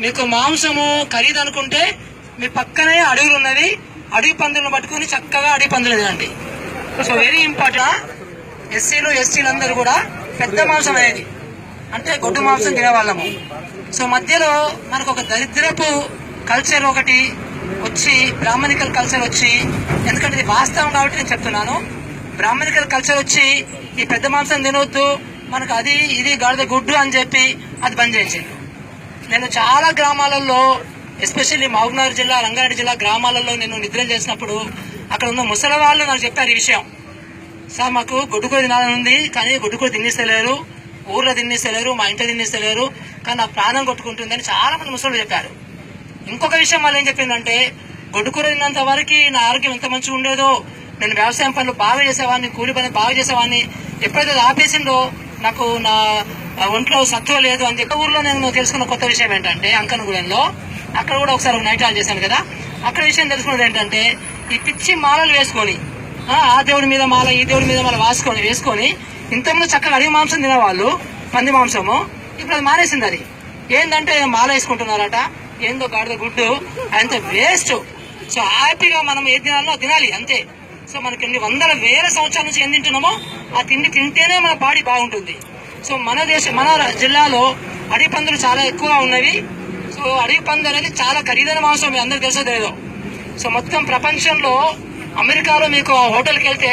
మీకు మాంసము ఖరీదు అనుకుంటే మీ పక్కనే అడవులు ఉన్నవి, అడవి పందులను పట్టుకుని చక్కగా అడవి పందులు తినండి. So very important. ఎస్సీలు ఎస్టీలు అందరూ కూడా పెద్ద మాంసం అనేది అంటే గొడ్డు మాంసం తినేవాళ్ళము. సో మధ్యలో మనకు ఒక దరిద్రపు కల్చర్ ఒకటి వచ్చి, బ్రాహ్మణికల్ కల్చర్ వచ్చి, ఎందుకంటే ఇది వాస్తవం కాబట్టి నేను చెప్తున్నాను, బ్రాహ్మణికల్ కల్చర్ వచ్చి ఈ పెద్ద మాంసం తినవద్దు, మనకు అది ఇది గాడిద గుడ్డు అని చెప్పి అది బంద్ చేసింది. నేను చాలా గ్రామాలలో, ఎస్పెషల్లీ మహబూబ్నగర్ జిల్లా, రంగారెడ్డి జిల్లా గ్రామాలలో నేను నిద్రలు చేసినప్పుడు అక్కడ ఉన్న ముసలి వాళ్ళు నాకు చెప్పారు ఈ విషయం. సార్ మాకు గొడ్డుకూర తినాలని ఉంది, కానీ గొడ్డుకూర తిన్నిస్తలేరు, ఊర్లో తిన్నిస్తలేరు, మా ఇంట్లో తిన్నిస్తలేరు, కానీ నా ప్రాణం కొట్టుకుంటుందని చాలా మంది ముసలు చెప్పారు. ఇంకొక విషయం వాళ్ళు ఏం చెప్పిందంటే, గొడ్డుకూర తిన్నంత వరకు నా ఆరోగ్యం ఎంత మంచిగా ఉండేదో, నేను వ్యవసాయం పనులు బాగా చేసేవాడిని, కూలి పనులు బాగా చేసేవాడిని, ఎప్పుడైతే ఆపేసిందో నాకు నా ఒంట్లో సత్వ లేదు అని చెప్పి ఊర్లో నేను తెలుసుకున్న కొత్త విషయం ఏంటంటే, అంకనగూడెంలో అక్కడ కూడా ఒకసారి ఒక నైట్ ఆల్ చేశాను కదా, అక్కడ విషయం తెలుసుకున్నది ఏంటంటే, ఈ పిచ్చి మాలలు వేసుకొని ఆ దేవుడి మీద మాల ఈ దేవుడి మీద మాల వేసుకొని ఇంతకుముందు చక్కగా అడవి మాంసం తినేవాళ్ళు, పంది మాంసము, ఇప్పుడు అది మానేసింది. అది ఏంటంటే మాల వేసుకుంటున్నారట, ఏందో గాడిద గుడ్డు, అంత వేస్ట్. సో హ్యాపీగా మనం ఏ తినాలో తినాలి అంతే. సో మనకి ఎన్ని వందల వేల సంవత్సరాల నుంచి ఏం తింటున్నామో ఆ తిండి తింటేనే మన బాడీ బాగుంటుంది. సో మన జిల్లాలో అడవి పందులు చాలా ఎక్కువగా ఉన్నవి. సో అడవి పందు అనేది చాలా ఖరీదైన మాంసం, మీ అందరికి తెలుసో లేదో. సో మొత్తం ప్రపంచంలో అమెరికాలో మీకు హోటల్కి వెళ్తే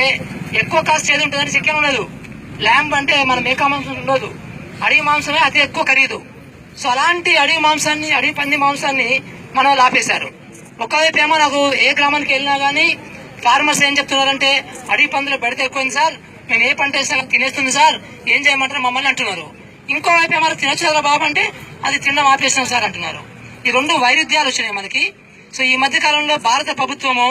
ఎక్కువ కాస్ట్ ఏది ఉంటుందని చికెన్ ఉండదు, ల్యాంబ్ అంటే మన మేకా మాంసం ఉండదు, అడవి మాంసమే అతి ఎక్కువ ఖరీదు. సో అలాంటి అడవి మాంసాన్ని, అడవి పంది మాంసాన్ని మనం లాపేశారు. ఒకవైపు ఏమో నాకు ఏ గ్రామానికి వెళ్ళినా కానీ ఫార్మర్స్ ఏం చెప్తున్నారంటే, అడవి పందులు పెడితే ఎక్కువైంది సార్, మేము ఏ పంట వేసినా తినేస్తుంది సార్, ఏం చేయమంటారు మమ్మల్ని అంటున్నారు. ఇంకోవైపు ఏమైనా తినొచ్చు కదా బాబు అంటే, అది తినడం ఆపేసినాం సార్ అంటున్నారు. ఈ రెండు వైరుధ్యాలు వచ్చినాయి మనకి. సో ఈ మధ్య కాలంలో భారత ప్రభుత్వము,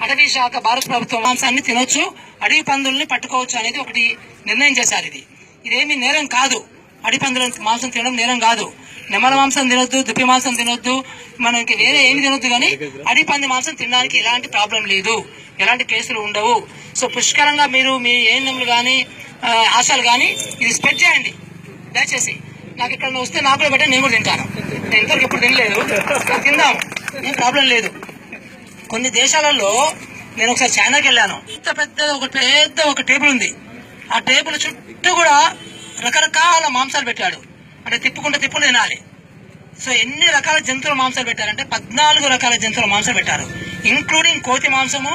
అటవీ శాఖ, భారత ప్రభుత్వం మాంసాన్ని తినొచ్చు, అడవి పందుల్ని పట్టుకోవచ్చు అనేది ఒకటి నిర్ణయం చేశారు. ఇదేమీ నేరం కాదు, అడవి పందుల మాంసం తినడం నేరం కాదు. నెమల మాంసం తినొద్దు, దుప్పి మాంసం తినొద్దు, మనకి వేరే ఏమి తినొద్దు, కానీ అడవి పంది మాంసం తినడానికి ఎలాంటి ప్రాబ్లం లేదు, ఎలాంటి కేసులు ఉండవు. సో పుష్కలంగా మీరు మీ ఏఎన్ఎంలు కానీ ఆశాలు కానీ ఇది స్ప్రెడ్ చేయండి దయచేసి. నాకు ఇక్కడ వస్తే నాకు కూడా పెట్టండి, నేను కూడా తింటాను. నేను ఇంతవరకు ఎప్పుడు తినలేదు, తిందాం, ఏం ప్రాబ్లం లేదు. కొన్ని దేశాలలో నేను ఒకసారి చైనాకి వెళ్ళాను, ఇంత పెద్ద ఒక టేబుల్ ఉంది, ఆ టేబుల్ చుట్టూ కూడా రకరకాల మాంసాలు పెట్టాడు, అంటే తిప్పుకుంటూ తినాలి. సో ఎన్ని రకాల జంతువుల మాంసాలు పెట్టారంటే 14 రకాల జంతువుల మాంసాలు పెట్టారు, ఇంక్లూడింగ్ కోతి మాంసము,